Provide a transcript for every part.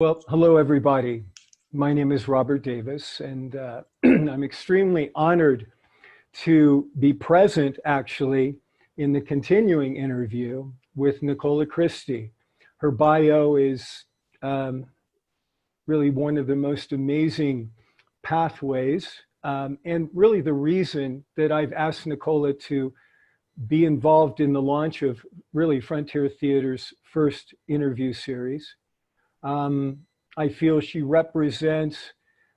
Well, hello, everybody. My name is Robert Davis, and I'm extremely honored to be present, actually, in the continuing interview with Nicolya Christi. Her bio is really one of the most amazing pathways, and really the reason that I've asked Nicolya to be involved in the launch of really Frontier Theater's first interview series. I feel she represents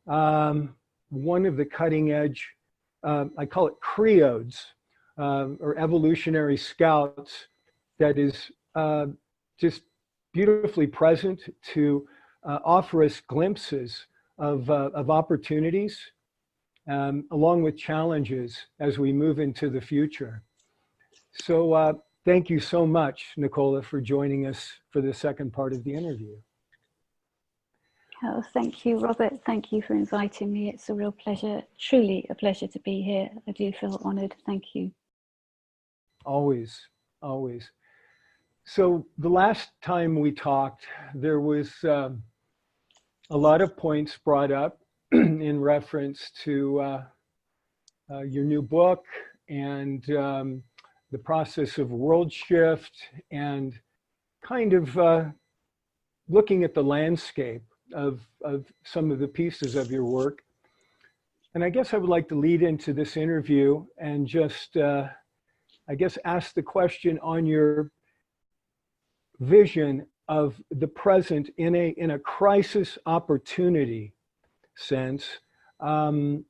one of the cutting edge, I call it creodes, or evolutionary scouts, that is just beautifully present to offer us glimpses of opportunities, along with challenges as we move into the future. So thank you so much, Nicolya, for joining us for the second part of the interview. Oh, thank you, Robert. Thank you for inviting me. It's a real pleasure, truly a pleasure to be here. I do feel honored. Thank you. Always, always. So the last time we talked, there was a lot of points brought up in reference to your new book and the process of world shift and kind of looking at the landscape of some of the pieces of your work. And I guess I would like to lead into this interview and just, I guess, ask the question on your vision of the present in a crisis opportunity sense. What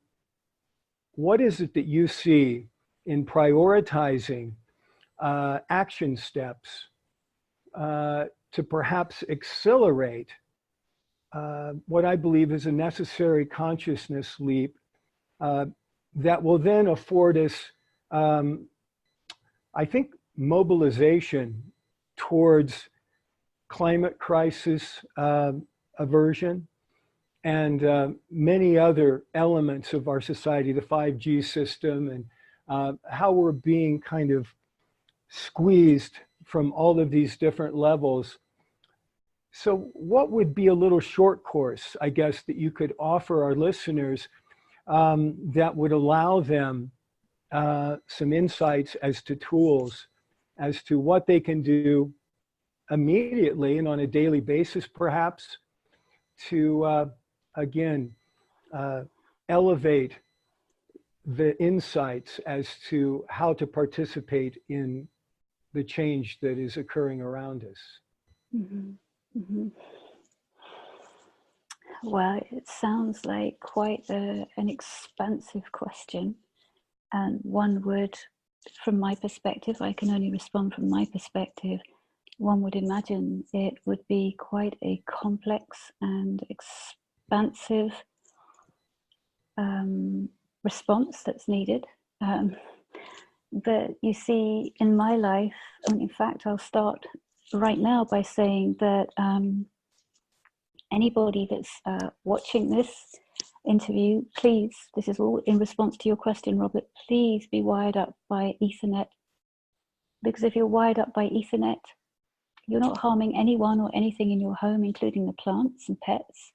is it that you see in prioritizing action steps to perhaps accelerate what I believe is a necessary consciousness leap that will then afford us, I think, mobilization towards climate crisis aversion and many other elements of our society, the 5G system, and how we're being kind of squeezed from all of these different levels. So what would be a little short course, I guess, that you could offer our listeners that would allow them some insights as to tools, as to what they can do immediately and on a daily basis, perhaps, to, again, elevate the insights as to how to participate in the change that is occurring around us? Mm-hmm. Mm-hmm. Well, it sounds like quite an expansive question, and one would, from my perspective, I can only respond from my perspective, one would imagine it would be quite a complex and expansive response that's needed. But you see, in my life, and in fact, I'll start right now by saying that anybody that's watching this interview, please, this is all in response to your question, Robert, please be wired up by Ethernet. Because if you're wired up by Ethernet, you're not harming anyone or anything in your home, including the plants and pets.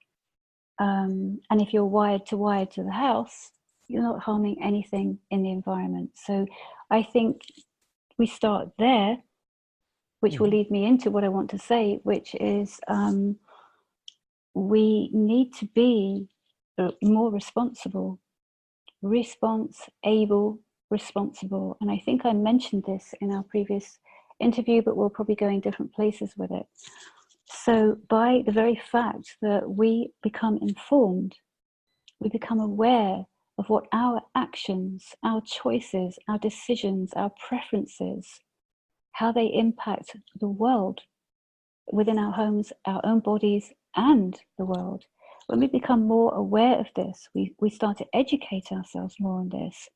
And if you're wired to the house, you're not harming anything in the environment. So I think we start there, which will lead me into what I want to say, which is we need to be more responsible, responsible. And I think I mentioned this in our previous interview, but we'll probably go in different places with it. So by the very fact that we become informed, we become aware of what our actions, our choices, our decisions, our preferences, how they impact the world within our homes, our own bodies, and the world. When we become more aware of this, we start to educate ourselves more on this.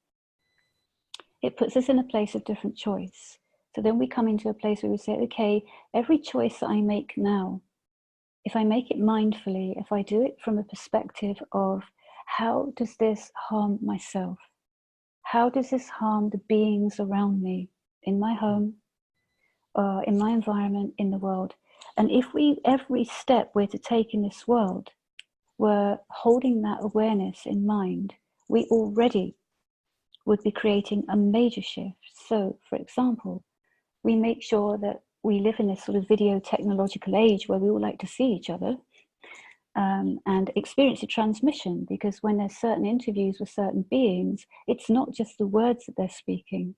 It puts us in a place of different choice. So then we come into a place where we say, okay, every choice that I make now, if I make it mindfully, if I do it from a perspective of how does this harm myself? How does this harm the beings around me, in my home, in my environment, in the world? And if we, every step we're to take in this world, were holding that awareness in mind, we already would be creating a major shift. So, for example, we make sure that we live in this sort of video technological age where we all like to see each other and experience a transmission, because when there's certain interviews with certain beings, it's not just the words that they're speaking,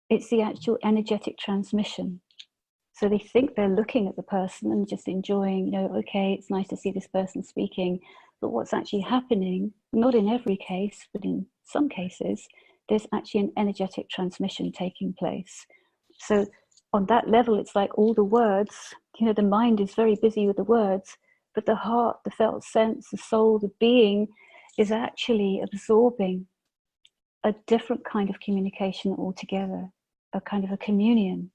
it's the actual energetic transmission. So they think they're looking at the person and just enjoying, you know, okay, it's nice to see this person speaking. But what's actually happening, not in every case, but in some cases, there's actually an energetic transmission taking place. So on that level, it's like all the words, you know, the mind is very busy with the words, but the heart, the felt sense, the soul, the being is actually absorbing a different kind of communication altogether, a kind of a communion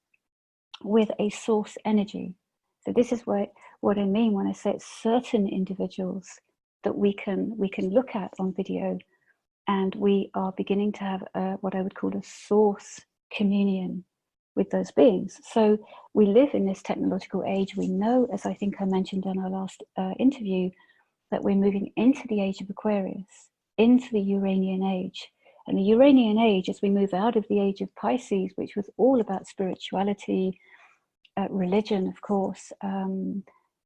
with a source energy. So this is what I mean when I say it's certain individuals that we can look at on video, and we are beginning to have what I would call a source communion with those beings. So we live in this technological age. We know, as I think I mentioned in our last interview, that we're moving into the age of Aquarius, into the Uranian age. And the Uranian age, as we move out of the age of Pisces, which was all about spirituality, religion, of course,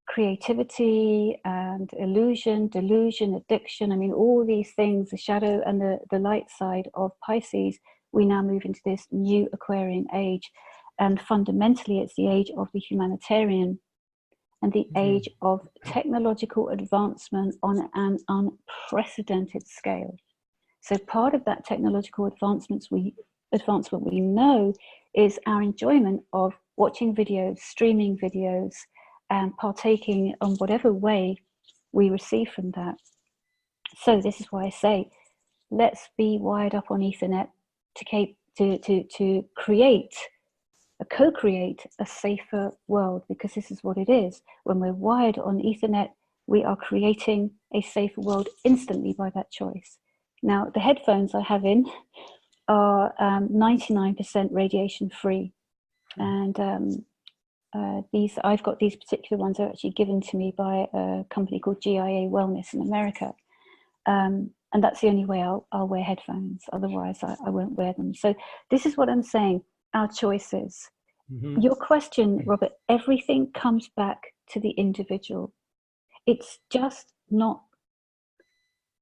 creativity and illusion, delusion, addiction. I mean, all these things, the shadow and the light side of Pisces, we now move into this new Aquarian age. And fundamentally, it's the age of the humanitarian and the age of technological advancement on an unprecedented scale. So part of that technological advancement we know is our enjoyment of watching videos, streaming videos, and partaking on whatever way we receive from that. So this is why I say, let's be wired up on Ethernet to create, co-create a safer world, because this is what it is. When we're wired on Ethernet, we are creating a safer world instantly by that choice. Now, the headphones I have in are 99% radiation free. And I've got these particular ones are actually given to me by a company called GIA Wellness in America. And that's the only way I'll wear headphones. Otherwise, I won't wear them. So this is what I'm saying, our choices. Mm-hmm. Your question, Robert, everything comes back to the individual. It's just not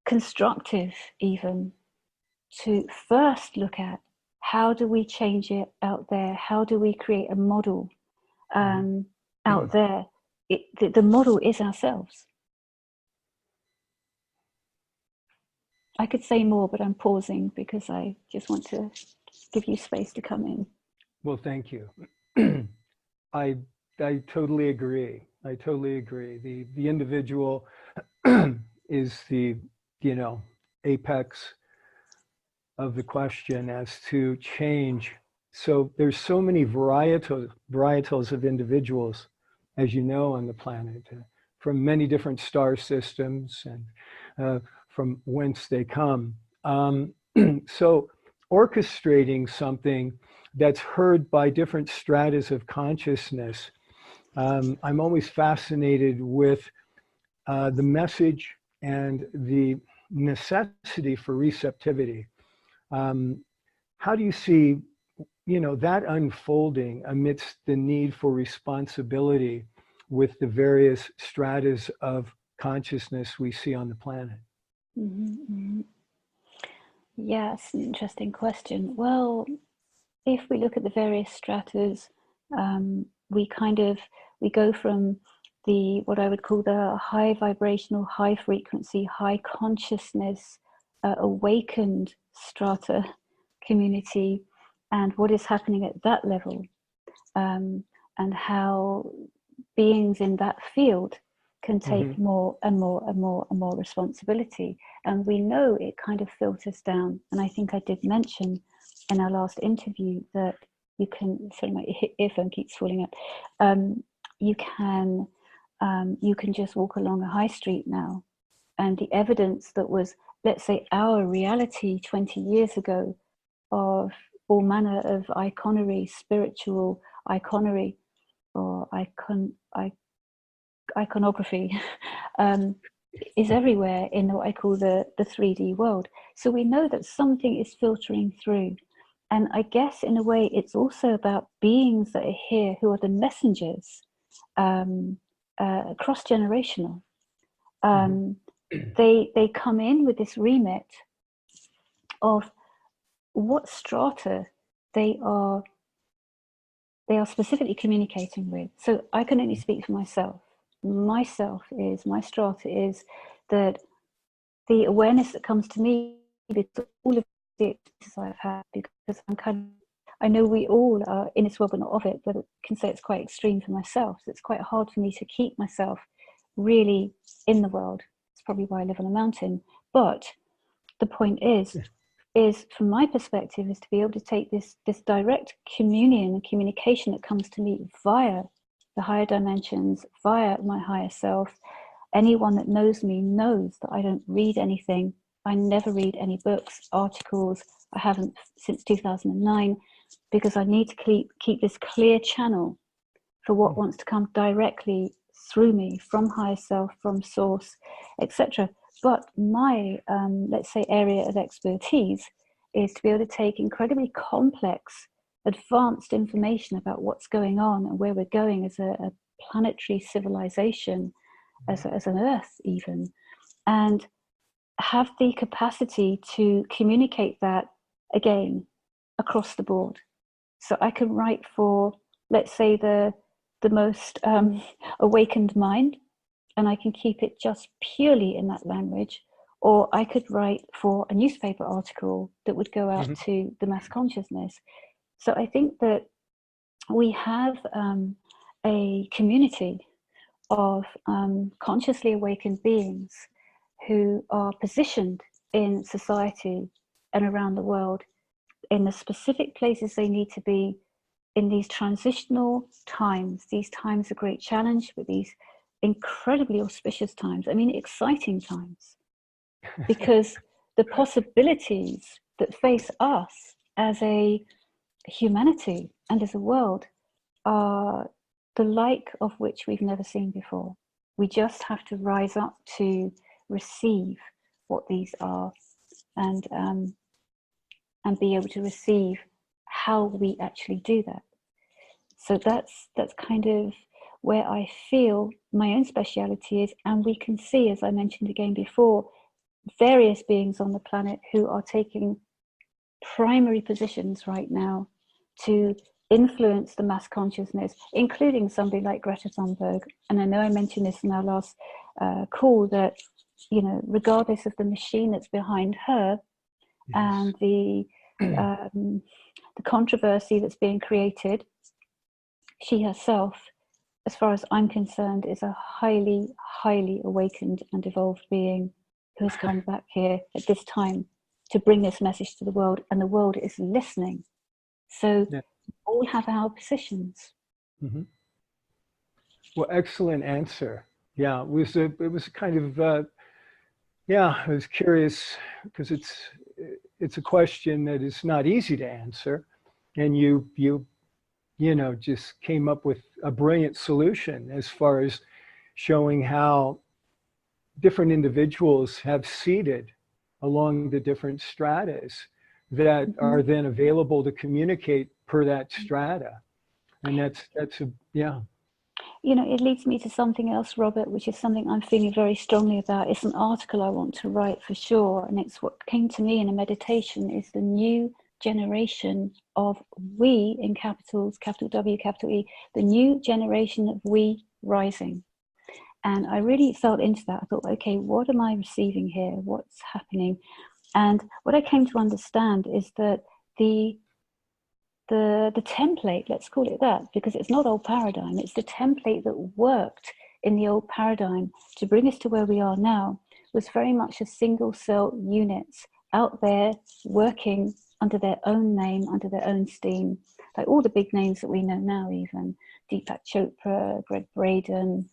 constructive even to first look at how do we change it out there? How do we create a model out there? The model is ourselves. I could say more, but I'm pausing because I just want to give you space to come in. Well, thank you. I totally agree. I totally agree. The individual is the, apex of the question as to change. So there's so many varietals of individuals, as you know, on the planet, from many different star systems and from whence they come. So orchestrating something that's heard by different stratas of consciousness. I'm always fascinated with the message and the necessity for receptivity. How do you see, that unfolding amidst the need for responsibility with the various stratas of consciousness we see on the planet? Mm-hmm. Yeah, it's an interesting question. Well, if we look at the various stratas, we go from what I would call the high vibrational, high frequency, high consciousness, awakened strata community, and what is happening at that level, and how beings in that field can take more and more and more and more responsibility. And we know it kind of filters down. And I think I did mention in our last interview that you can, sorry, my earphone keeps falling out. You can just walk along a high street now, and the evidence that was, let's say, our reality 20 years ago of all manner of iconery, spiritual iconery, or iconography is everywhere in what I call the 3D world. So we know that something is filtering through. And I guess in a way, it's also about beings that are here who are the messengers, cross-generational. They come in with this remit of what strata they are specifically communicating with. So I can only speak for myself. My strata is that the awareness that comes to me because all of the experiences I've had, because I know we all are in this world but not of it, but I can say it's quite extreme for myself. So it's quite hard for me to keep myself really in the world. It's probably why I live on a mountain. But the point is from my perspective, is to be able to take this direct communion and communication that comes to me via the higher dimensions, via my higher self. Anyone that knows me knows that I don't read anything. I never read any books, articles. I haven't since 2009, because I need to keep this clear channel for what wants to come directly through me from higher self, from source, etc. But my, let's say, area of expertise is to be able to take incredibly complex, advanced information about what's going on and where we're going as a planetary civilization, as an Earth even, and have the capacity to communicate that again across the board. So I can write for, let's say, the most awakened mind, and I can keep it just purely in that language, or I could write for a newspaper article that would go out to the mass consciousness. So I think that we have a community of consciously awakened beings who are positioned in society and around the world in the specific places they need to be in these transitional times, these times of great challenge, but these incredibly auspicious times. I mean, exciting times, because the possibilities that face us as a humanity and as a world are the like of which we've never seen before. We just have to rise up to receive what these are, and be able to receive how we actually do that. So that's kind of where I feel my own speciality is. And we can see, as I mentioned again before, various beings on the planet who are taking primary positions right now to influence the mass consciousness, including somebody like Greta Thunberg. And I know I mentioned this in our last call, that, you know, regardless of the machine that's behind her, and the controversy that's being created, she herself, as far as I'm concerned, is a highly, highly awakened and evolved being who has come back here at this time to bring this message to the world, and the world is listening. So we all have our positions. Well, excellent answer. Yeah, it was a kind of I was curious, because it's a question that is not easy to answer, and you know, just came up with a brilliant solution as far as showing how different individuals have seeded along the different stratas that are then available to communicate per that strata. And that's a, yeah. You know, it leads me to something else, Robert, which is something I'm feeling very strongly about. It's an article I want to write for sure. And it's what came to me in a meditation, is the new generation of we, in capitals, capital W, capital E, the new generation of we rising. And I really felt into that. I thought, okay, what am I receiving here? What's happening? And what I came to understand is that the template, let's call it that, because it's not old paradigm, it's the template that worked in the old paradigm to bring us to where we are now, was very much a single cell units out there working under their own name, under their own steam, like all the big names that we know now, even Deepak Chopra, Greg Braden,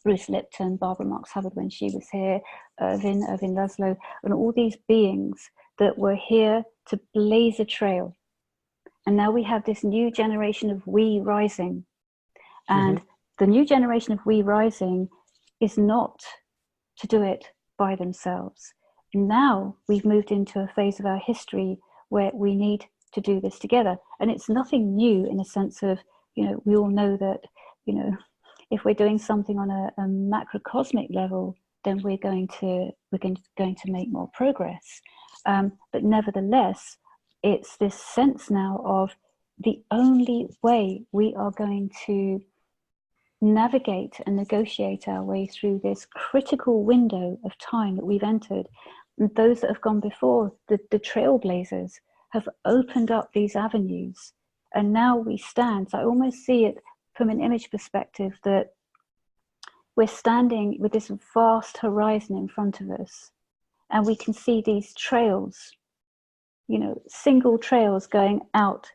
Bruce Lipton, Barbara Marx Hubbard when she was here, Ervin László, and all these beings that were here to blaze a trail. And now we have this new generation of we rising. And the new generation of we rising is not to do it by themselves. Now we've moved into a phase of our history where we need to do this together. And it's nothing new in a sense of, we all know that, if we're doing something on a macrocosmic level, then we're going to make more progress. But nevertheless, it's this sense now of the only way we are going to navigate and negotiate our way through this critical window of time that we've entered. And those that have gone before, the trailblazers, have opened up these avenues. And now we stand. So I almost see it from an image perspective that we're standing with this vast horizon in front of us. And we can see these trails, single trails going out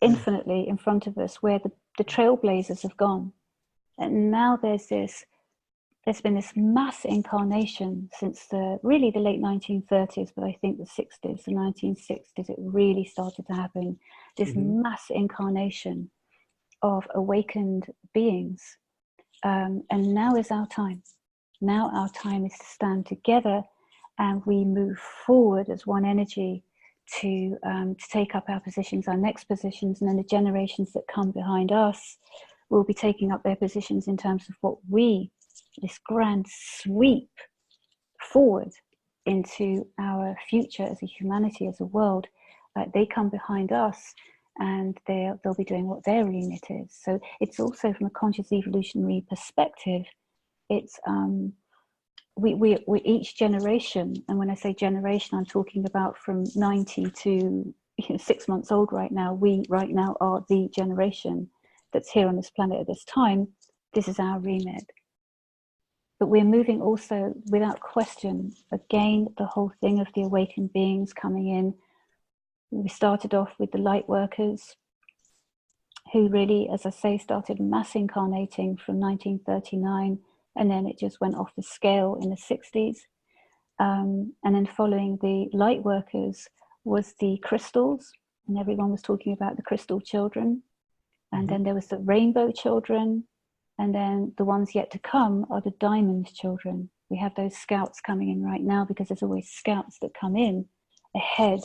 infinitely in front of us where the trailblazers have gone. And now there's been this mass incarnation since the late 1930s, but I think the 60s, the 1960s, it really started to happen. This mass incarnation of awakened beings. And now is our time. Now our time is to stand together and we move forward as one energy to take up our positions, our next positions, and then the generations that come behind us will be taking up their positions in terms of what this grand sweep forward into our future as a humanity, as a world. They come behind us and they'll be doing what their remit is. So it's also from a conscious evolutionary perspective, it's we each generation, and when I say generation, I'm talking about from 90 to 6 months old right now. We right now are the generation that's here on this planet at this time. This is our remit. But we're moving also, without question, again, the whole thing of the awakened beings coming in. We started off with the light workers, who really, as I say, started mass incarnating from 1939, and then it just went off the scale in the 60s. And then following the light workers was the crystals, and everyone was talking about the crystal children. And then there was the rainbow children, and then the ones yet to come are the diamond children. We have those scouts coming in right now because there's always scouts that come in ahead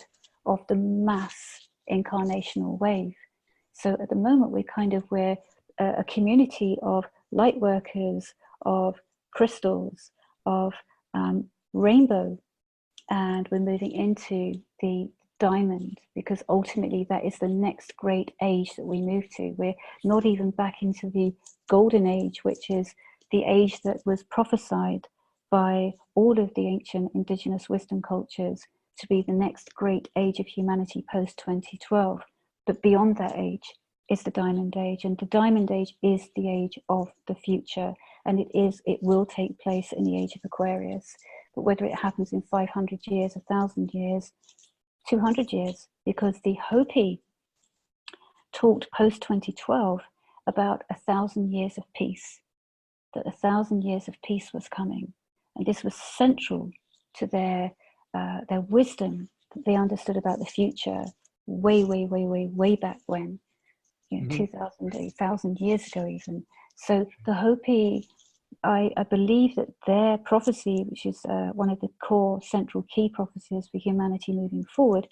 of the mass incarnational wave. So at the moment, we're a community of light workers, of crystals, of rainbow, and we're moving into the diamond, because ultimately that is the next great age that we move to. We're not even back into the golden age, which is the age that was prophesied by all of the ancient indigenous wisdom cultures to be the next great age of humanity post 2012. But beyond that age is the diamond age, and the diamond age is the age of the future, and it will take place in the age of Aquarius. But whether it happens in 500 years, 1,000 years, 200 years, because the Hopi talked post 2012 about 1,000 years of peace, that 1,000 years of peace was coming, and this was central to their wisdom that they understood about the future way back when, 2,000, 1,000 years ago even. So the Hopi, I believe that their prophecy, which is one of the core central key prophecies for humanity moving forward,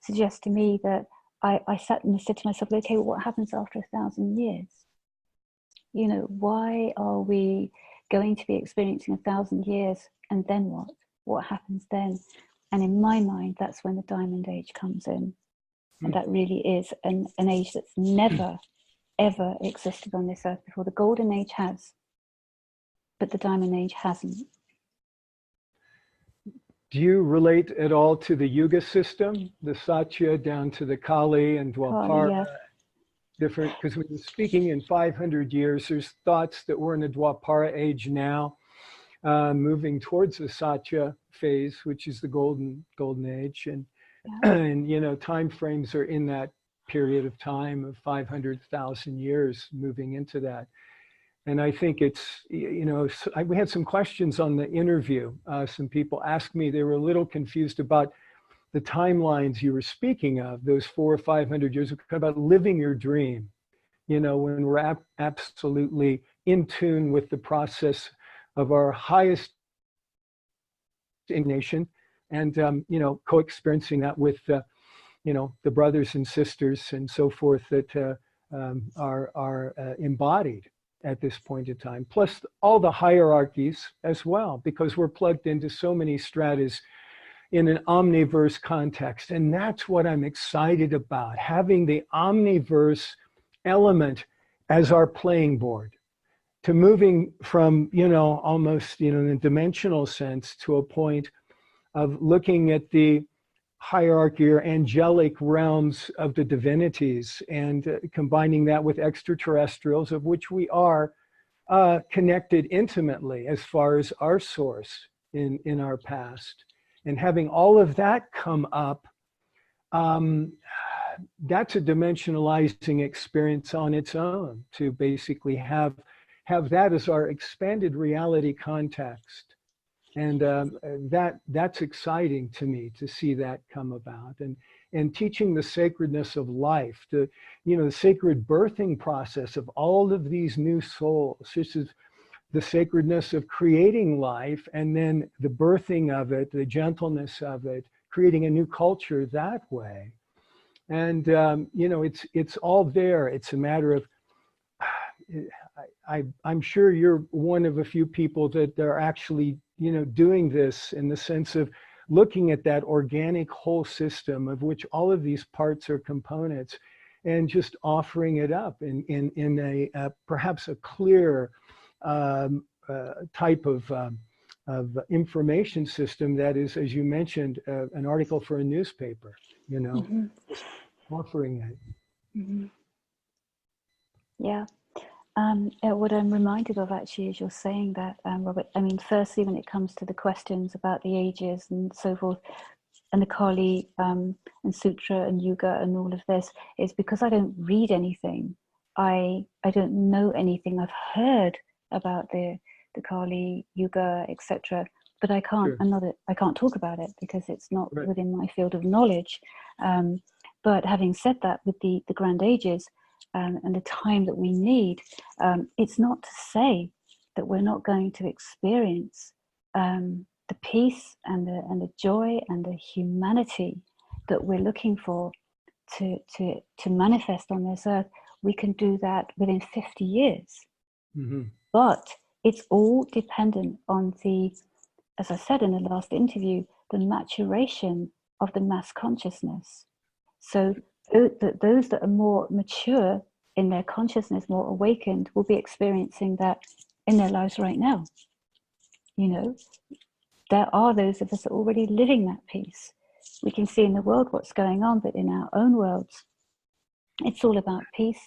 suggests to me that I sat and said to myself, okay, well, what happens after 1,000 years? Why are we going to be experiencing 1,000 years, and then what? What happens then? And in my mind, that's when the diamond age comes in. And that really is an age that's never, ever existed on this earth before. The golden age has, but the diamond age hasn't. Do you relate at all to the Yuga system, the Satya down to the Kali and Dwapara? Yeah. Different, because when you're speaking in 500 years, there's thoughts that we're in the Dwapara age now, moving towards the Satya phase, which is the golden age, and time frames are in that period of time of 500,000 years, moving into that. And I think it's, we had some questions on the interview. Some people asked me, they were a little confused about the timelines you were speaking of, those 400 or 500 years, about living your dream. you know, when we're absolutely in tune with the process of our highest nation, and you know, co-experiencing that with you know, the brothers and sisters and so forth that are embodied at this point in time, plus all the hierarchies as well, because we're plugged into so many stratas in an omniverse context. And that's what I'm excited about, having the omniverse element as our playing board, to moving from, you know, almost, you know, in a dimensional sense to a point of looking at the hierarchy or angelic realms of the divinities, and combining that with extraterrestrials, of which we are connected intimately as far as our source in our past. And having all of that come up, that's a dimensionalizing experience on its own, to basically have that as our expanded reality context. And that's exciting to me, to see that come about, and teaching the sacredness of life, the, you know, the sacred birthing process of all of these new souls. This is the sacredness of creating life, and then the birthing of it, the gentleness of it, creating a new culture that way. And you know, it's all there. It's a matter of, I'm sure you're one of a few people that are actually, you know, doing this in the sense of looking at that organic whole system of which all of these parts are components, and just offering it up in a perhaps a clear type of information system that is, as you mentioned, an article for a newspaper, you know, Mm-hmm. just offering it. Mm-hmm. Yeah. What I'm reminded of actually as you're saying that, Robert, I mean, firstly, when it comes to the questions about the ages and so forth, and the Kali and Sutra and Yuga and all of this, is because I don't read anything. I don't know anything. I've heard about the Kali, Yuga, etc., but I can't. Sure. I can't talk about it because it's not Right. within my field of knowledge. But having said that, with the grand ages and the time that we need, it's not to say that we're not going to experience the peace and the joy and the humanity that we're looking for to manifest on this earth. We can do that within 50 years. Mm-hmm. But it's all dependent on the, as I said in the last interview, the maturation of the mass consciousness. So those that are more mature in their consciousness, more awakened, will be experiencing that in their lives right now. You know, there are those of us that are already living that peace. We can see in the world what's going on, but in our own worlds, it's all about peace,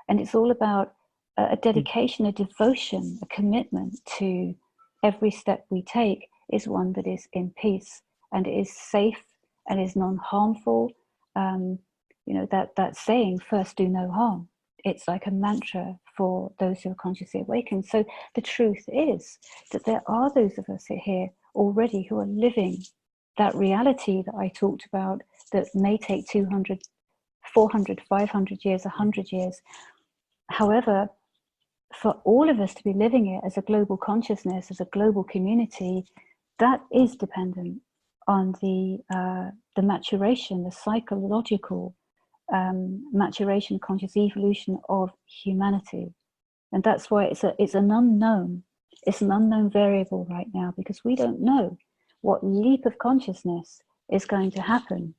and it's all about a dedication, a devotion, a commitment to every step we take is one that is in peace and is safe and is non-harmful. You know, that saying, first do no harm. It's like a mantra for those who are consciously awakened. So the truth is that there are those of us here already who are living that reality that I talked about, that may take 200, 400, 500 years, 100 years. However, for all of us to be living it as a global consciousness, as a global community, that is dependent on the maturation, the psychological maturation, conscious evolution of humanity. And that's why it's an unknown. It's an unknown variable right now, because we don't know what leap of consciousness is going to happen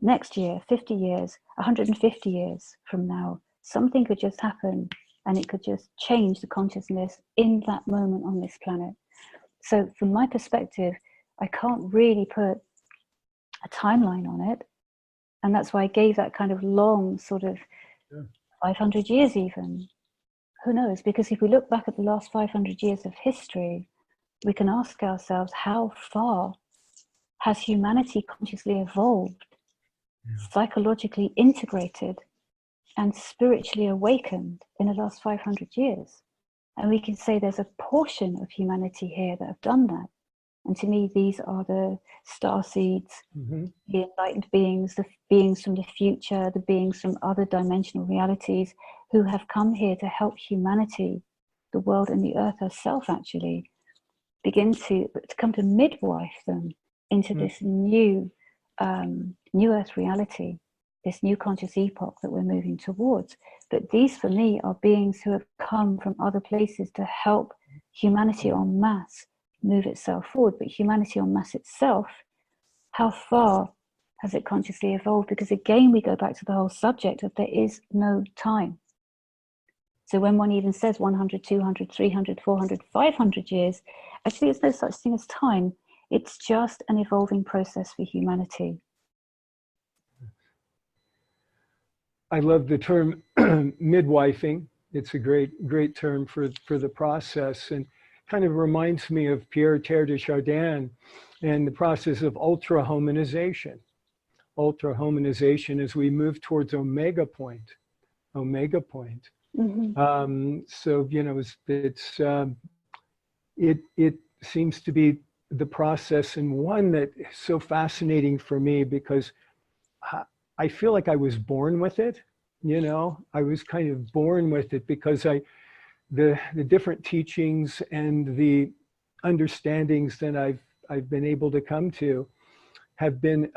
next year, 50 years, 150 years from now. Something could just happen, and it could just change the consciousness in that moment on this planet. So from my perspective, I can't really put a timeline on it. And that's why I gave that kind of long sort of 500 years even. Who knows? Because if we look back at the last 500 years of history, we can ask ourselves, how far has humanity consciously evolved, psychologically integrated, and spiritually awakened in the last 500 years? And we can say there's a portion of humanity here that have done that. And to me, these are the star seeds, the enlightened beings, the beings from the future, the beings from other dimensional realities who have come here to help humanity, the world and the earth herself actually, begin to come to midwife them into this new earth reality, this new conscious epoch that we're moving towards. But these, for me, are beings who have come from other places to help humanity en masse move itself forward. But humanity en masse itself, how far has it consciously evolved? Because again, we go back to the whole subject of there is no time. So when one even says 100, 200, 300, 400, 500 years, actually there's no such thing as time. It's just an evolving process for humanity. I love the term midwifing. It's a great term for the process, and kind of reminds me of Pierre Teilhard de Chardin and the process of ultra-hominization. Ultra-hominization as we move towards omega point. Mm-hmm. So, you know, it seems to be the process, and one that is so fascinating for me because I feel like I was born with it. You know, I was kind of born with it because the different teachings and the understandings that I've been able to come to have been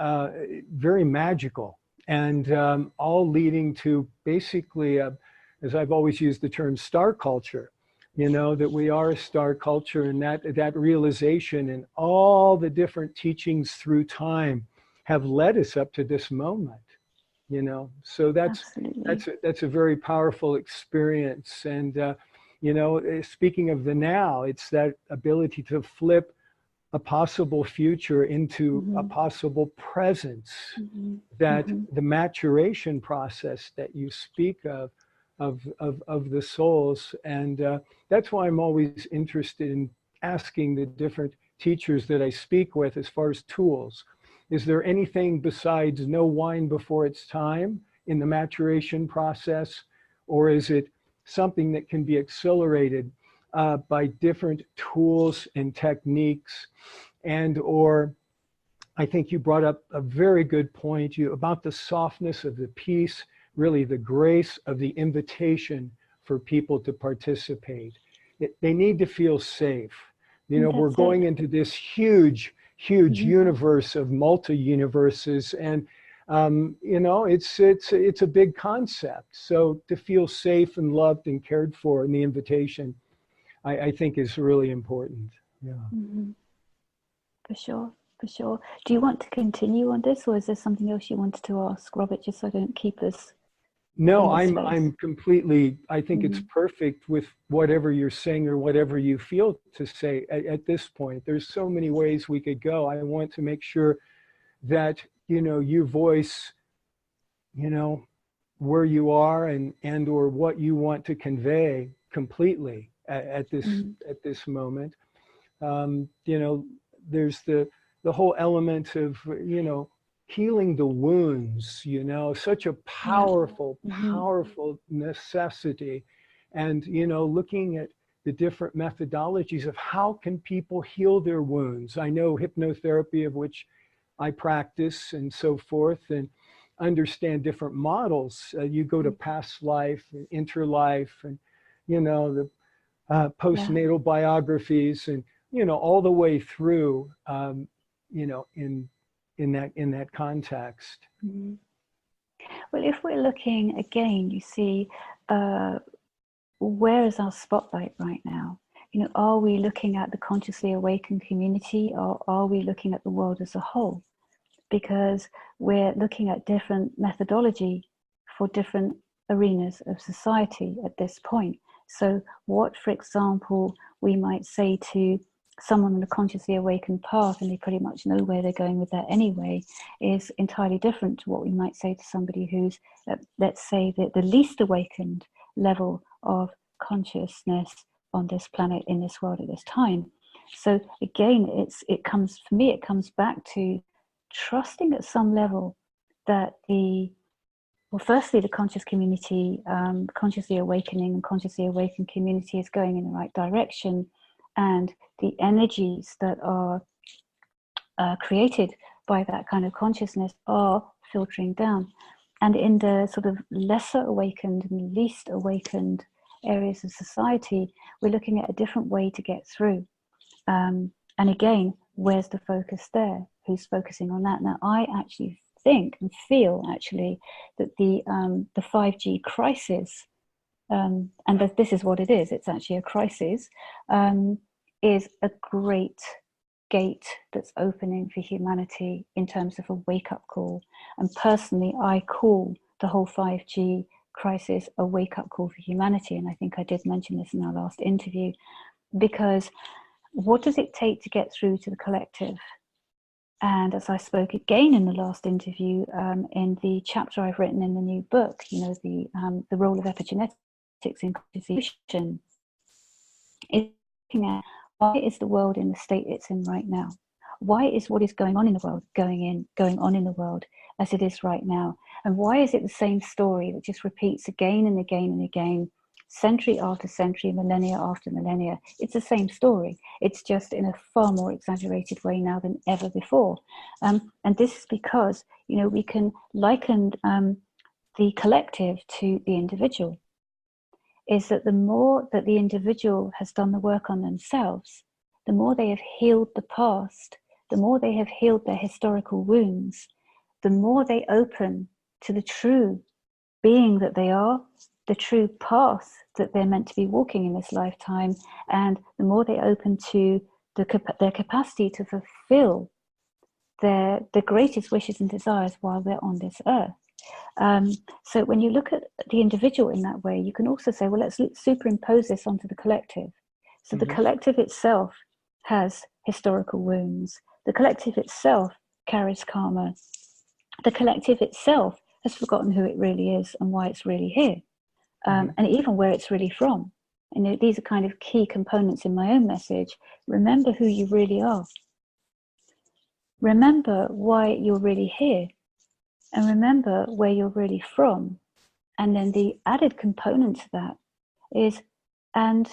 very magical, and all leading to basically, as I've always used the term, star culture. You know, that we are a star culture, and that realization and all the different teachings through time have led us up to this moment. You know, so that's a very powerful experience. And you know, speaking of the now, it's that ability to flip a possible future into a possible presence, that the maturation process that you speak of the souls. And that's why I'm always interested in asking the different teachers that I speak with as far as tools. Is there anything besides no wine before its time in the maturation process? Or is it something that can be accelerated by different tools and techniques? And or I think you brought up a very good point about the softness of the peace, really the grace of the invitation for people to participate. They need to feel safe. You know, we're going into this huge universe of multi-universes, and you know, it's a big concept. So to feel safe and loved and cared for in the invitation, I think is really important. Yeah. For sure. Do you want to continue on this, or is there something else you wanted to ask, Robert, just so I don't keep us? No, I'm completely, I think it's perfect with whatever you're saying or whatever you feel to say at this point. There's so many ways we could go. I want to make sure that, you know, you voice, you know, where you are and or what you want to convey completely at this moment. You know, there's the whole element of, you know, healing the wounds, you know, such a powerful necessity. And, you know, looking at the different methodologies of how can people heal their wounds. I know hypnotherapy, of which I practice and so forth, and understand different models. You go to past life, interlife, and, you know, the postnatal biographies, and, you know, all the way through, you know, in that context. Well, if we're looking again, you see, where is our spotlight right now? You know, are we looking at the consciously awakened community, or are we looking at the world as a whole? Because we're looking at different methodology for different arenas of society at this point. So what, for example, we might say to someone on the consciously awakened path, and they pretty much know where they're going with that anyway, is entirely different to what we might say to somebody who's, let's say, the least awakened level of consciousness on this planet, in this world at this time. So again, it comes back to trusting at some level that firstly, the conscious community, consciously awakening and consciously awakened community is going in the right direction, and the energies that are created by that kind of consciousness are filtering down. And in the sort of lesser awakened and least awakened areas of society, we're looking at a different way to get through. And again, where's the focus there? Who's focusing on that? Now, I actually think and feel actually that the 5G crisis, and this is what it is, it's actually a crisis, is a great gate that's opening for humanity in terms of a wake-up call. And personally, I call the whole 5G crisis a wake-up call for humanity. And I think I did mention this in our last interview, because what does it take to get through to the collective? And as I spoke again in the last interview, in the chapter I've written in the new book, you know, the role of epigenetics in constitution, is looking at why is the world in the state it's in right now? Why is what is going on in the world going on in the world as it is right now? And why is it the same story that just repeats again and again and again, century after century, millennia after millennia? It's the same story. It's just in a far more exaggerated way now than ever before. And this is because, you know, we can liken the collective to the individual. Is that the more that the individual has done the work on themselves, the more they have healed the past, the more they have healed their historical wounds, the more they open to the true being that they are, the true path that they're meant to be walking in this lifetime, and the more they open to their capacity to fulfill their greatest wishes and desires while they're on this earth. So when you look at the individual in that way, you can also say, well, let's superimpose this onto the collective. So the collective itself has historical wounds. The collective itself carries karma. The collective itself has forgotten who it really is and why it's really here, and even where it's really from. And these are kind of key components in my own message. Remember who you really are. Remember why you're really here. And remember where you're really from. And then the added component to that is, and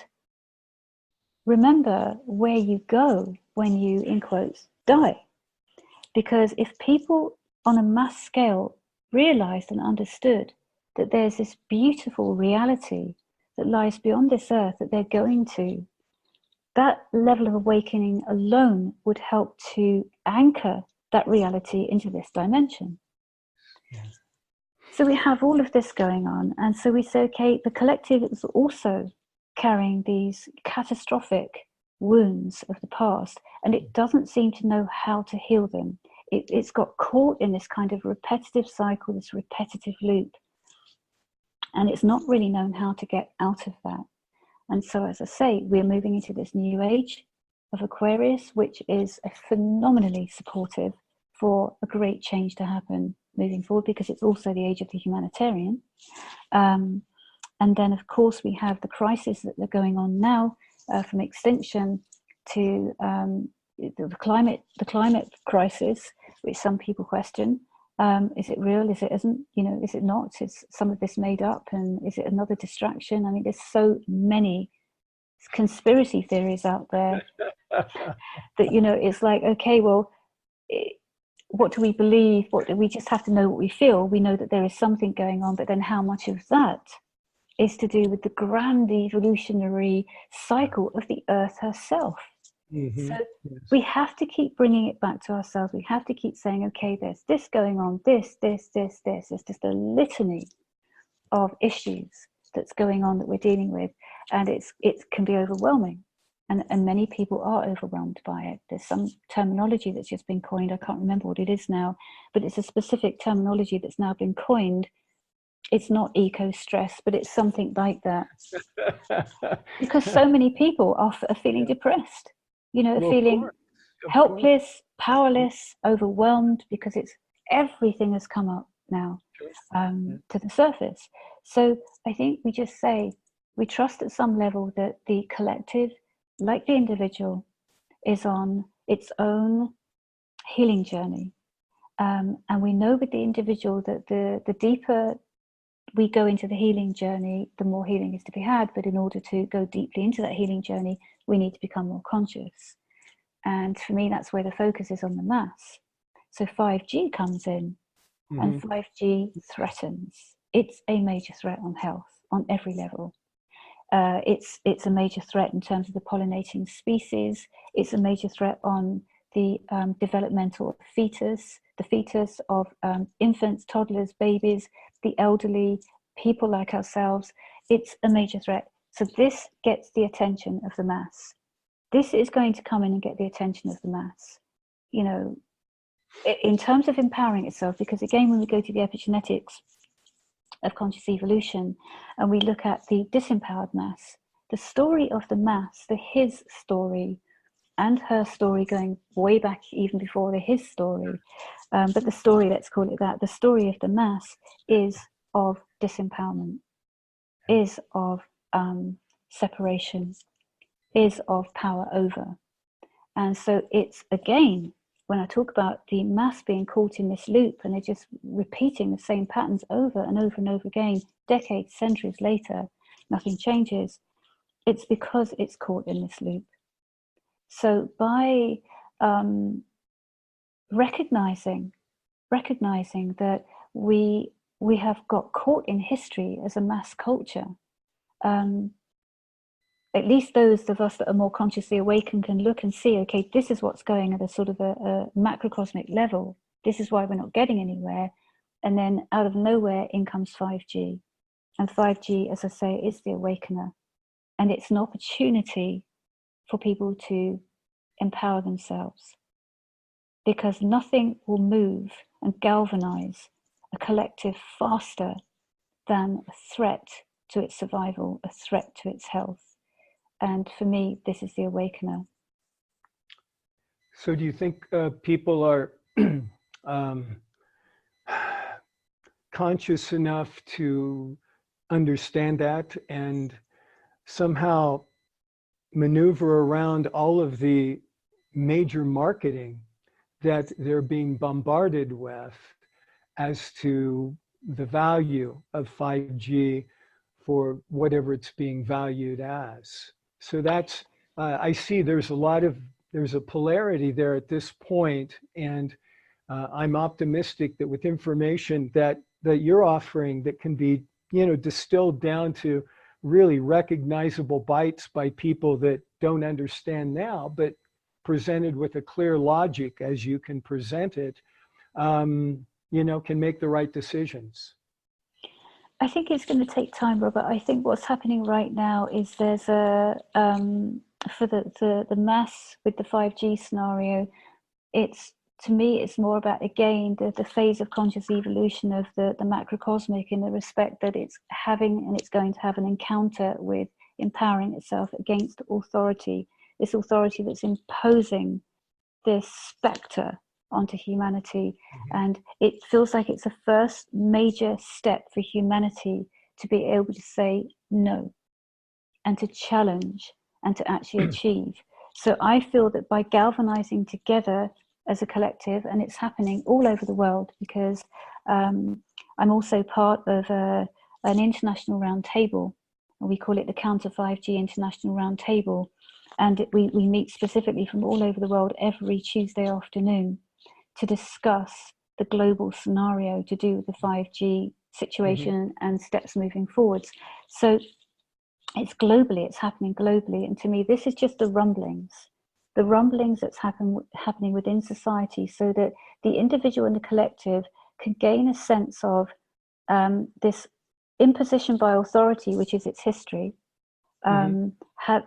remember where you go when you, in quotes, die. Because if people on a mass scale realized and understood that there's this beautiful reality that lies beyond this earth that they're going to, that level of awakening alone would help to anchor that reality into this dimension. Yes. So we have all of this going on, and so we say, okay, the collective is also carrying these catastrophic wounds of the past, and it doesn't seem to know how to heal them. It's got caught in this kind of repetitive cycle, this repetitive loop, and it's not really known how to get out of that. And so, as I say, we're moving into this new age of Aquarius, which is a phenomenally supportive for a great change to happen moving forward, because it's also the age of the humanitarian. And then, of course, we have the crises that are going on now, from extinction to the climate crisis, which some people question. Is it real? Is it isn't? You know, is it not? Is some of this made up? And is it another distraction? I mean, there's so many conspiracy theories out there that, you know, it's like, okay, well, what do we believe? What do we just have to know what we feel? We know that there is something going on, but then how much of that is to do with the grand evolutionary cycle of the earth herself? So we have to keep bringing it back to ourselves. We have to keep saying, okay, there's this going on, this. It's just a litany of issues that's going on that we're dealing with, and it can be overwhelming. And many people are overwhelmed by it. There's some terminology that's just been coined. I can't remember what it is now, but it's a specific terminology that's now been coined. It's not eco-stress, but it's something like that. Because so many people are feeling depressed, you know, feeling helpless, powerless, overwhelmed, because everything has come up now to the surface. So I think we just say, we trust at some level that the collective, like the individual, is on its own healing journey. And we know with the individual that the deeper we go into the healing journey, the more healing is to be had. But in order to go deeply into that healing journey, we need to become more conscious. And for me, that's where the focus is on the mass. So 5G comes in and 5G threatens. It's a major threat on health on every level. It's a major threat in terms of the pollinating species. It's a major threat on the developmental fetus, the fetus of infants, toddlers, babies, the elderly, people like ourselves. It's a major threat. So this gets the attention of the mass. This is going to come in and get the attention of the mass, you know, in terms of empowering itself, because again, when we go to the epigenetics of conscious evolution and we look at the disempowered mass, the story of the mass, the his story and her story going way back even before the his story, but the story, let's call it that, the story of the mass is of disempowerment, is of separation, is of power over. And so it's, again, when I talk about the mass being caught in this loop and they're just repeating the same patterns over and over and over again, decades, centuries later, nothing changes, it's because it's caught in this loop. So by recognizing that we have got caught in history as a mass culture, at least those of us that are more consciously awakened can look and see, okay, this is what's going at a sort of a macrocosmic level. This is why we're not getting anywhere. And then out of nowhere, in comes 5G. And 5G, as I say, is the awakener. And it's an opportunity for people to empower themselves. Because nothing will move and galvanize a collective faster than a threat to its survival, a threat to its health. And for me, this is the awakener. So do you think people are conscious enough to understand that and somehow maneuver around all of the major marketing that they're being bombarded with as to the value of 5G for whatever it's being valued as? So that's, I see there's a polarity there at this point, and I'm optimistic that with information that you're offering that can be, you know, distilled down to really recognizable bites by people that don't understand now, but presented with a clear logic as you can present it, you know, can make the right decisions. I think it's going to take time, Robert. I think what's happening right now is there's a, for the mass with the 5G scenario, it's, to me, it's more about, again, the phase of conscious evolution of the macrocosmic, in the respect that it's having, and it's going to have an encounter with empowering itself against authority, this authority that's imposing this spectre onto humanity. And it feels like it's a first major step for humanity to be able to say no and to challenge and to actually achieve. So I feel that by galvanizing together as a collective, and it's happening all over the world, because I'm also part of an international roundtable, and we call it the Counter 5G International Roundtable, and we meet specifically from all over the world every Tuesday afternoon to discuss the global scenario to do with the 5G situation and steps moving forwards. So it's globally, it's happening globally. And to me, this is just the rumblings that's happening within society, so that the individual and the collective can gain a sense of this imposition by authority, which is its history,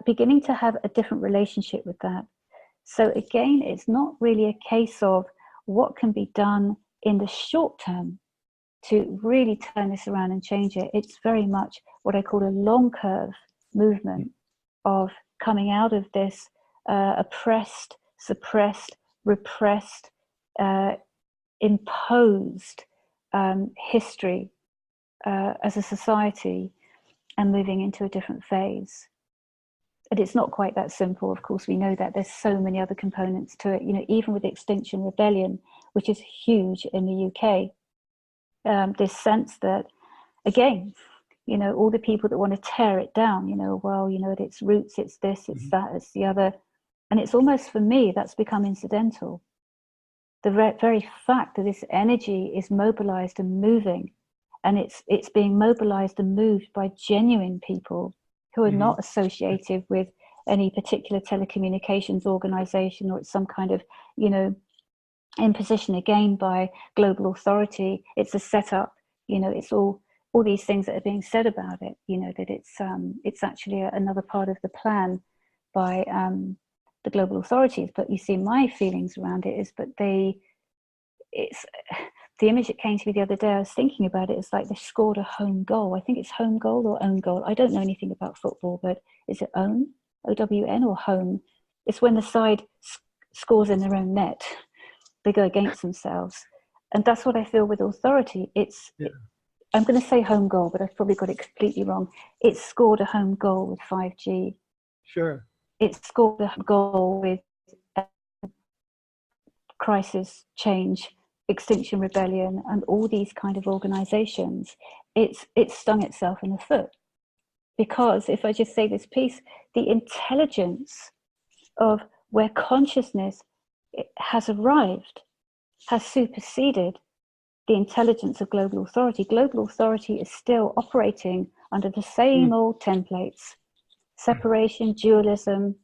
beginning to have a different relationship with that. So again, it's not really a case of what can be done in the short term to really turn this around and change it. It's very much what I call a long curve movement of coming out of this oppressed, suppressed, repressed, imposed history as a society, and moving into a different phase. And it's not quite that simple, of course, we know that. There's so many other components to it, you know, even with Extinction Rebellion, which is huge in the UK. This sense that, again, you know, all the people that want to tear it down, you know, well, you know, at its roots, it's this, it's that, it's the other. And it's almost, for me, that's become incidental. the very fact that this energy is mobilized and moving, and it's being mobilized and moved by genuine people who are not associated with any particular telecommunications organization, or it's some kind of, you know, imposition again by global authority. It's a setup, you know, it's all these things that are being said about it, you know, that it's actually another part of the plan by the global authorities. But you see, my feelings around it is, but it's the image that came to me the other day, I was thinking about it, it's like they scored a home goal. I think it's home goal or own goal. I don't know anything about football, but is it own, O-W-N, or home? It's when the side scores in their own net. They go against themselves. And that's what I feel with authority. I'm going to say home goal, but I've probably got it completely wrong. It's scored a home goal with 5G. Sure. It's scored a goal with crisis, change, Extinction Rebellion, and all these kind of organizations. It's stung itself in the foot. Because if I just say this piece, the intelligence of where consciousness has arrived has superseded the intelligence of global authority. Global authority is still operating under the same old templates: separation, dualism,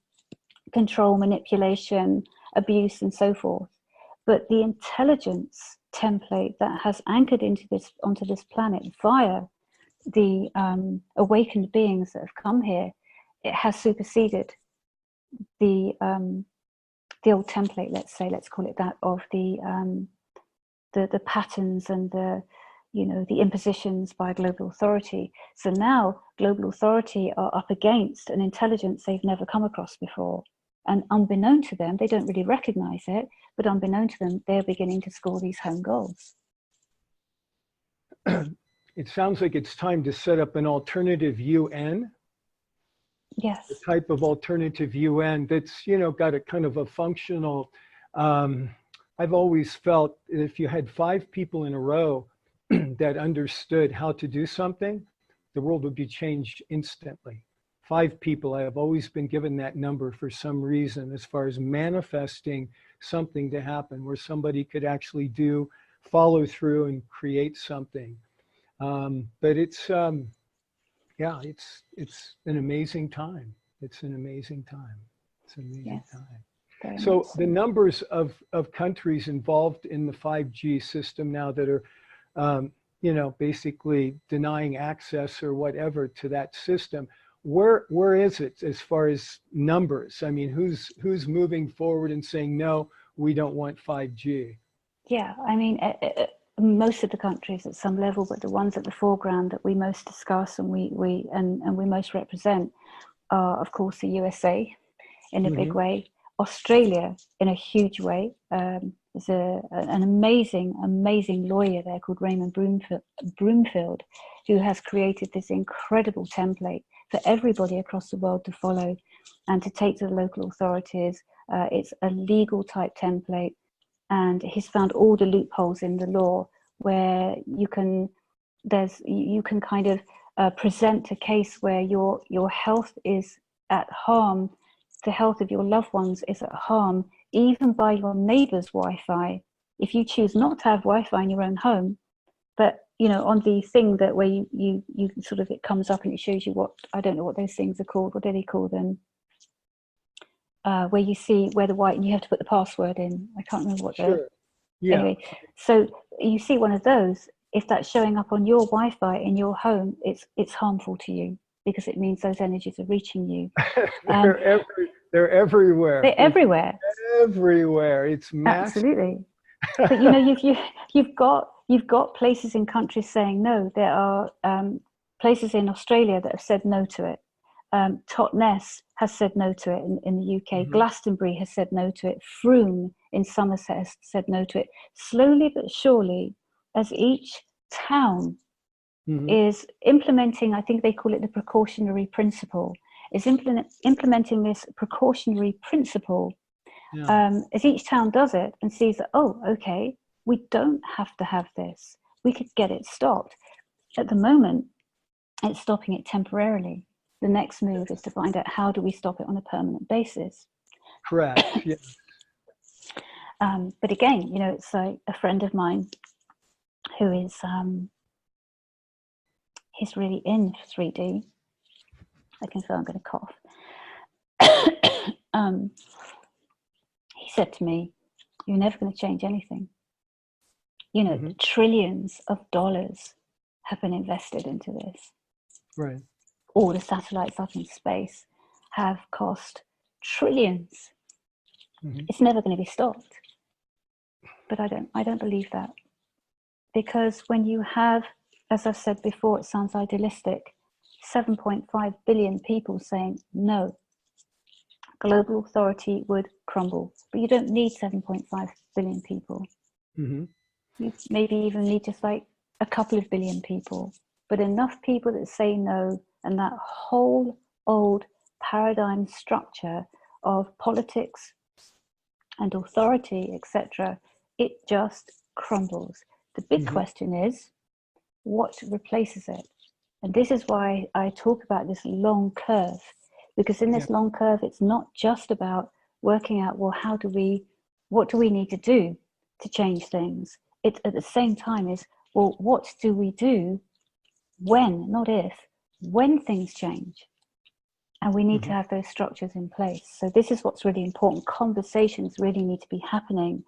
control, manipulation, abuse, and so forth. But the intelligence template that has anchored onto this planet via the awakened beings that have come here, it has superseded the old template, let's call it that, of the patterns and the impositions by global authority. So now global authority are up against an intelligence they've never come across before. And unbeknown to them, they don't really recognize it, but unbeknown to them, they're beginning to score these home goals. It sounds like it's time to set up an alternative UN. Yes. The type of alternative UN that's, you know, got a kind of a functional, I've always felt that if you had 5 people in a row that understood how to do something, the world would be changed instantly. 5 people, I have always been given that number for some reason, as far as manifesting something to happen, where somebody could actually follow through and create something. But it's an amazing time. It's an amazing time. It's an amazing time. So the numbers of countries involved in the 5G system now that are, basically denying access or whatever to that system, where is it as far as numbers? I mean, who's moving forward and saying, no, we don't want 5G? Yeah, I mean, most of the countries at some level, but the ones at the foreground that we most discuss and we most represent are, of course, the USA in a big way, Australia in a huge way. There's an amazing lawyer there called Raymond Broomfield, who has created this incredible template for everybody across the world to follow and to take to the local authorities. It's a legal type template, and he's found all the loopholes in the law where you can kind of present a case where your health is at harm, the health of your loved ones is at harm, even by your neighbor's Wi-Fi. If you choose not to have Wi-Fi in your own home, but on the thing that where you sort of, it comes up and it shows you what, I don't know what those things are called. What do they call them? Where you see where the white, and you have to put the password in. I can't remember what they're. Yeah. Anyway, so you see one of those. If that's showing up on your Wi-Fi in your home, it's harmful to you because it means those energies are reaching you. They're everywhere. They're everywhere. Everywhere. It's massive. Absolutely. But you've got places in countries saying no. There are places in Australia that have said no to it. Totnes has said no to it in the UK. Glastonbury has said no to it. Frome in Somerset has said no to it. Slowly but surely, as each town is implementing, I think they call it the precautionary principle, is implementing this precautionary principle. As each town does it and sees that, oh, okay, we don't have to have this. We could get it stopped. At the moment, it's stopping it temporarily. The next move is to find out how do we stop it on a permanent basis. Correct. Yeah. But again, you know, it's like a friend of mine who is, he's really in 3D. I can feel I'm going to cough. He said to me, "You're never going to change anything. You know, trillions of dollars have been invested into this. Right. All the satellites up in space have cost trillions. It's never going to be stopped." But I don't believe that, because when you have, as I've said before, it sounds idealistic, 7.5 billion people saying no, global authority would crumble. But you don't need 7.5 billion people. You maybe even need just like a couple of billion people, but enough people that say no, and that whole old paradigm structure of politics and authority, etc., it just crumbles. The big question is, what replaces it? And this is why I talk about this long curve, because in this long curve, it's not just about working out, well, what do we need to do to change things? It at the same time is, well, what do we do when, not if, when things change? And we need to have those structures in place. So this is what's really important. Conversations really need to be happening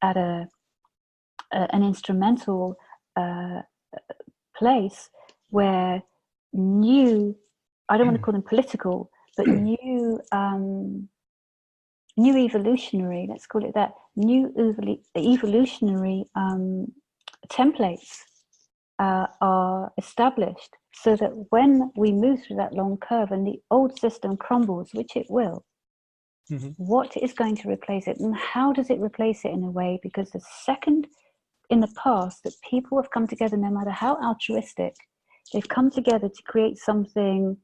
at an instrumental place where new, I don't want to call them political, but new evolutionary, let's call it that, new evolutionary templates are established, so that when we move through that long curve and the old system crumbles, which it will, what is going to replace it, and how does it replace it in a way? Because the second in the past that people have come together, no matter how altruistic, they've come together to create something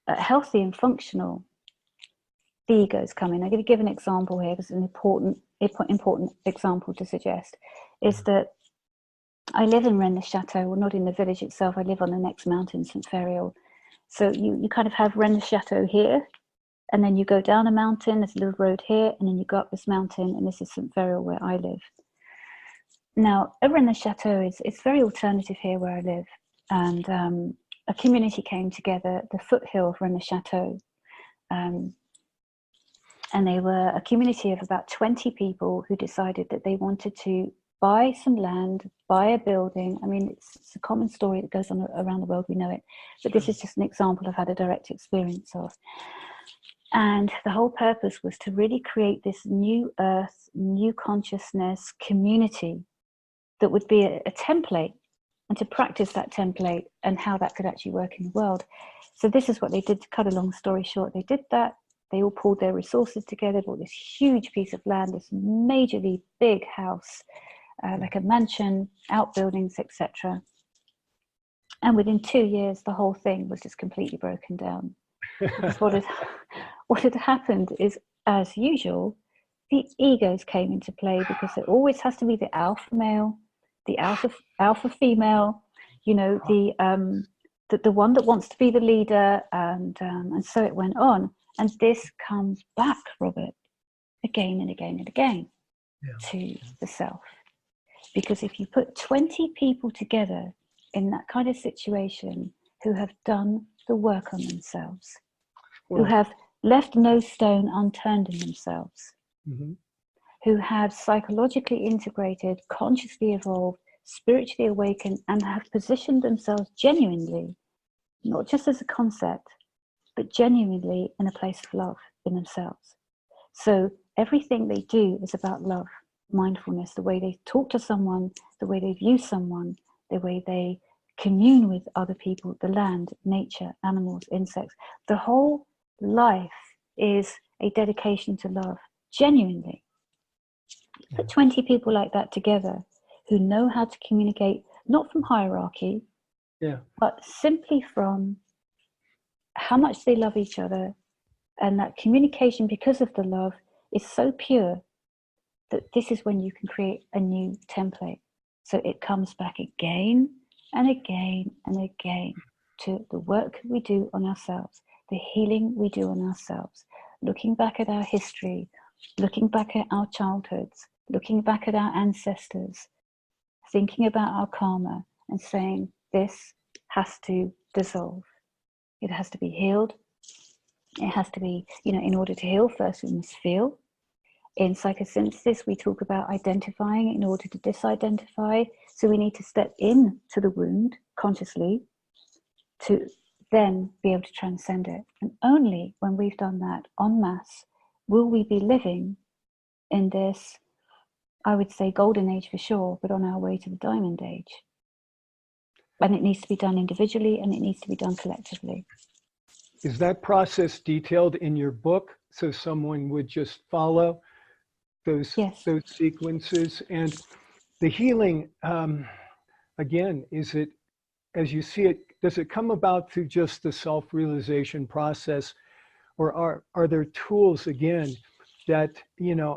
healthy and functional, the egos come in. I'm going to give an example here, because it's an important example to suggest, is that I live in Rennes-le-Château, well, not in the village itself. I live on the next mountain, St. Ferial. So you kind of have Rennes-le-Château here, and then you go down a mountain, there's a little road here, and then you go up this mountain, and this is St. Ferial where I live. Now, over in the chateau, it's very alternative here where I live. And a community came together at the foothill of Rennes-le-Château. And they were a community of about 20 people who decided that they wanted to buy some land, buy a building. I mean, it's a common story that goes on around the world, we know it. But this is just an example I've had a direct experience of. And the whole purpose was to really create this new earth, new consciousness community that would be a template, and to practice that template and how that could actually work in the world. So this is what they did. To cut a long story short, they did that. They all pulled their resources together, bought this huge piece of land, this majorly big house, like a mansion, outbuildings, etc. And within 2 years, the whole thing was just completely broken down. Because what had happened is, as usual, the egos came into play, because there always has to be the alpha male, the alpha female, you know, the one that wants to be the leader, and so it went on. And this comes back, Robert, again and again and again to the self. Because if you put 20 people together in that kind of situation who have done the work on themselves, who have left no stone unturned in themselves, who have psychologically integrated, consciously evolved, spiritually awakened, and have positioned themselves genuinely, not just as a concept, but genuinely in a place of love in themselves. So everything they do is about love, mindfulness, the way they talk to someone, the way they view someone, the way they commune with other people, the land, nature, animals, insects. The whole life is a dedication to love, genuinely. Put 20 people like that together who know how to communicate, not from hierarchy, but simply from how much they love each other. And that communication, because of the love, is so pure that this is when you can create a new template. So it comes back again and again and again to the work we do on ourselves, the healing we do on ourselves, looking back at our history, looking back at our childhoods, looking back at our ancestors, thinking about our karma and saying, this has to dissolve. It has to be healed. It has to be, in order to heal, first we must feel. In psychosynthesis, we talk about identifying in order to disidentify. So we need to step in to the wound consciously to then be able to transcend it. And only when we've done that en masse will we be living in this, I would say, golden age for sure, but on our way to the diamond age. And it needs to be done individually and it needs to be done collectively. Is that process detailed in your book so someone would just follow those sequences? And the healing, again, is it, as you see it, does it come about through just the self-realization process, or are there tools, again, that,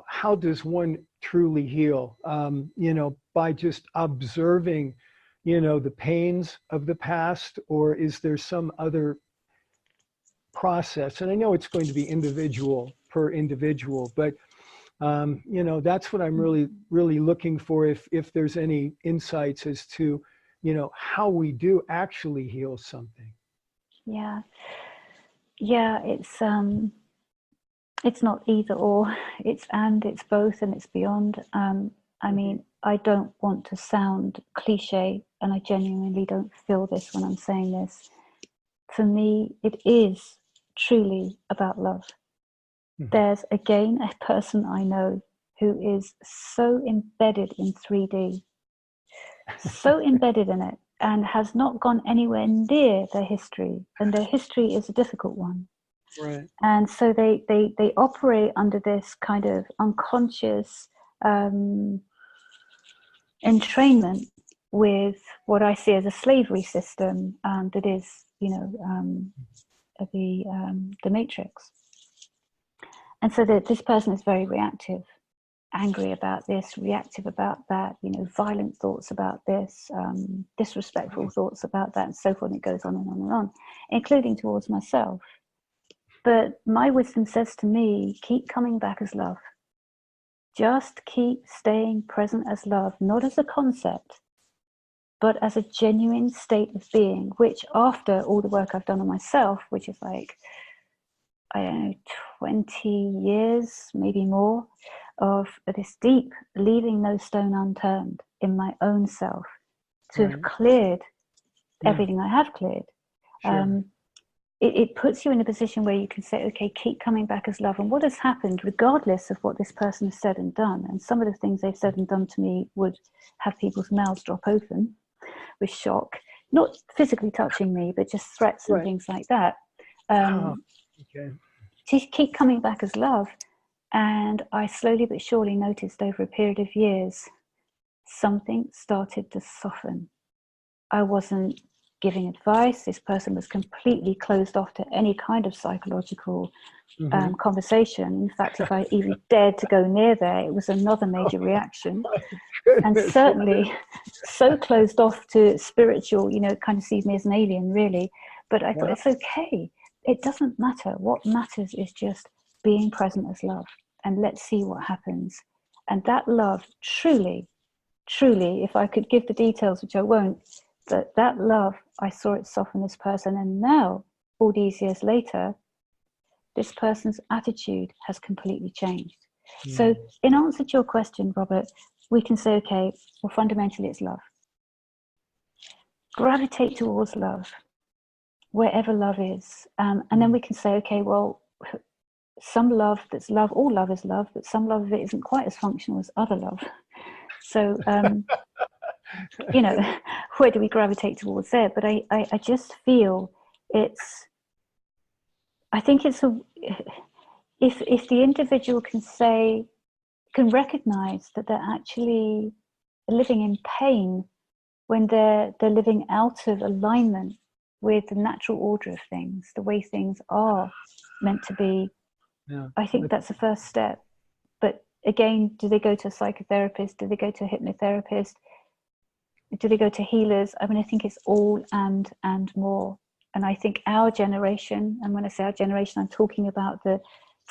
how does one truly heal? By just observing, the pains of the past, or is there some other process? And I know it's going to be individual per individual, but that's what I'm really looking for, if there's any insights as to how we do actually heal something. Yeah it's not either or, it's both, and it's beyond. I mean, I don't want to sound cliche, and I genuinely don't feel this when I'm saying this. For me, it is truly about love. There's, again, a person I know who is so embedded in 3D, so embedded in it, and has not gone anywhere near their history. And their history is a difficult one. Right. And so they operate under this kind of unconscious entrainment with what I see as a slavery system that is, the matrix. And so that this person is very reactive, angry about this, reactive about that, violent thoughts about this, disrespectful thoughts about that, and so forth. And it goes on and on and on, including towards myself. But my wisdom says to me, keep coming back as love. Just keep staying present as love, not as a concept, but as a genuine state of being, which after all the work I've done on myself, which is like, I don't know, 20 years, maybe more, of this deep leaving no stone unturned in my own self to have cleared everything I have cleared. Sure. It puts you in a position where you can say, okay, keep coming back as love. And what has happened, regardless of what this person has said and done, and some of the things they've said and done to me would have people's mouths drop open with shock, not physically touching me, but just threats and things like that. To keep coming back as love. And I slowly but surely noticed over a period of years, something started to soften. I wasn't giving advice. This person was completely closed off to any kind of psychological conversation. In fact, if I even dared to go near there, it was another major reaction. And certainly so closed off to spiritual, kind of sees me as an alien, really. But I thought, it's okay. It doesn't matter. What matters is just being present as love. And let's see what happens. And that love, truly, if I could give the details, which I won't, that love, I saw it soften this person. And now, all these years later, this person's attitude has completely changed. So in answer to your question, Robert, we can say, okay, well, fundamentally it's love. Gravitate towards love, wherever love is. And then we can say, okay, well, some love that's love, all love is love, but some love of it isn't quite as functional as other love. So, where do we gravitate towards there? But I just feel I think it's if the individual can recognize that they're actually living in pain when they're living out of alignment with the natural order of things, the way things are meant to be. I think that's the first step. But again, do they go to a psychotherapist? Do they go to a hypnotherapist? Do they go to healers? I mean, I think it's all and more. And I think our generation, and when I say our generation, I'm talking about the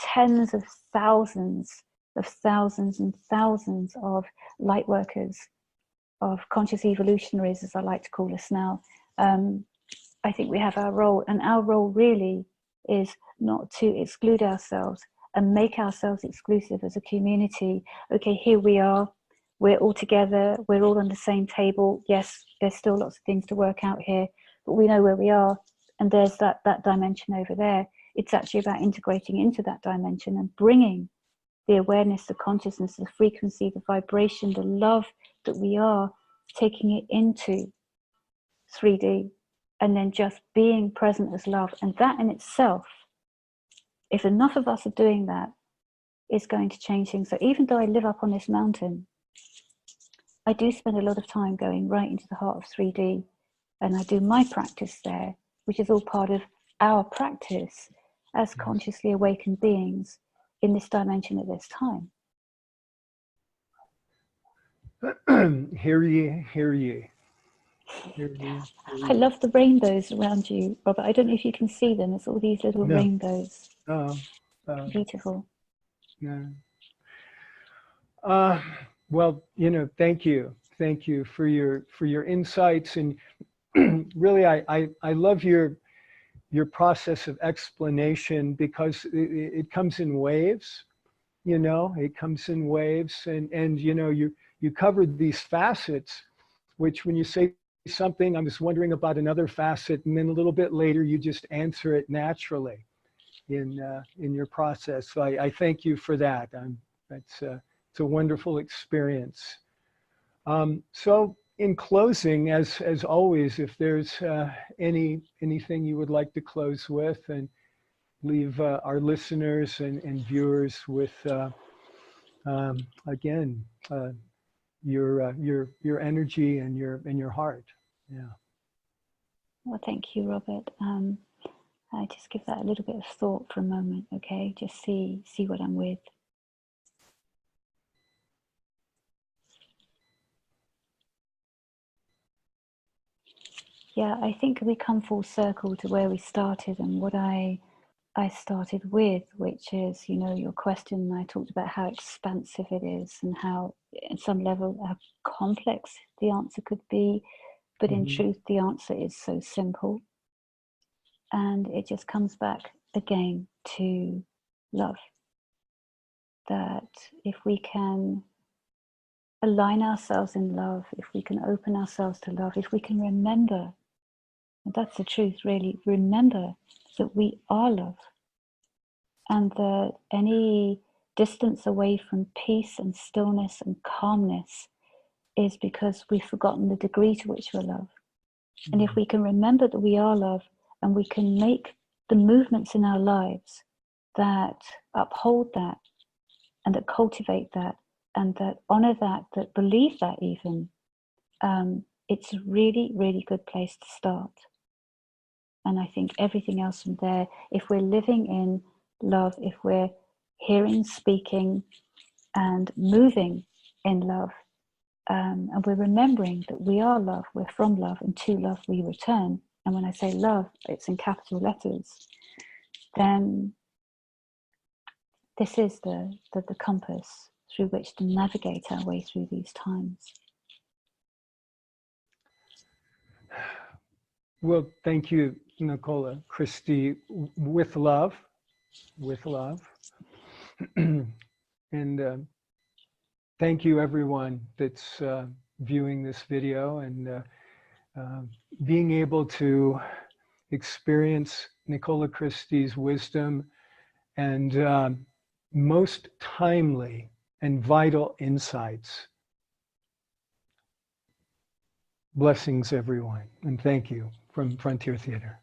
tens of thousands and thousands of light workers, of conscious evolutionaries, as I like to call us now. I think we have our role, and our role really is not to exclude ourselves and make ourselves exclusive as a community. Okay, here we are, we're all together, we're all on the same table. Yes, there's still lots of things to work out here, but we know where we are, and there's that dimension over there. It's actually about integrating into that dimension and bringing the awareness, the consciousness, the frequency, the vibration, the love that we are, taking it into 3D, and then just being present as love. And that in itself, if enough of us are doing that, is going to change things. So even though I live up on this mountain, I do spend a lot of time going right into the heart of 3D, and I do my practice there, which is all part of our practice as consciously awakened beings in this dimension at this time. Hear ye, hear ye. Hear ye, hear ye. I love the rainbows around you, Robert. I don't know if you can see them. It's all these little rainbows. Beautiful. Yeah. Well, thank you for your insights, and really, I love your process of explanation, because it comes in waves. It comes in waves, and you covered these facets, which when you say something, I'm just wondering about another facet, and then a little bit later you just answer it naturally in your process. So I thank you for that. It's a wonderful experience. So in closing, as always, if there's anything you would like to close with and leave our listeners and viewers with, again, your energy and your heart. Yeah. Well, thank you, Robert. I just give that a little bit of thought for a moment, okay? Just see what I'm with. Yeah, I think we come full circle to where we started and what I started with, which is, your question. I talked about how expansive it is and how, at some level, how complex the answer could be. But in truth, the answer is so simple. And it just comes back again to love. That if we can align ourselves in love, if we can open ourselves to love, if we can remember, and that's the truth really, remember that we are love. And that any distance away from peace and stillness and calmness is because we've forgotten the degree to which we're love. And if we can remember that we are love, and we can make the movements in our lives that uphold that, and that cultivate that, and that honor that, that believe that even, it's a really, really good place to start. And I think everything else from there, if we're living in love, if we're hearing, speaking, and moving in love, and we're remembering that we are love, we're from love, and to love we return. And when I say love, it's in capital letters. Then this is the compass through which to navigate our way through these times. Well, thank you, Nicolya Christi, with love. And thank you, everyone that's viewing this video and being able to experience Nicolya Christi's wisdom and most timely and vital insights. Blessings, everyone, and thank you from Frontier Theater.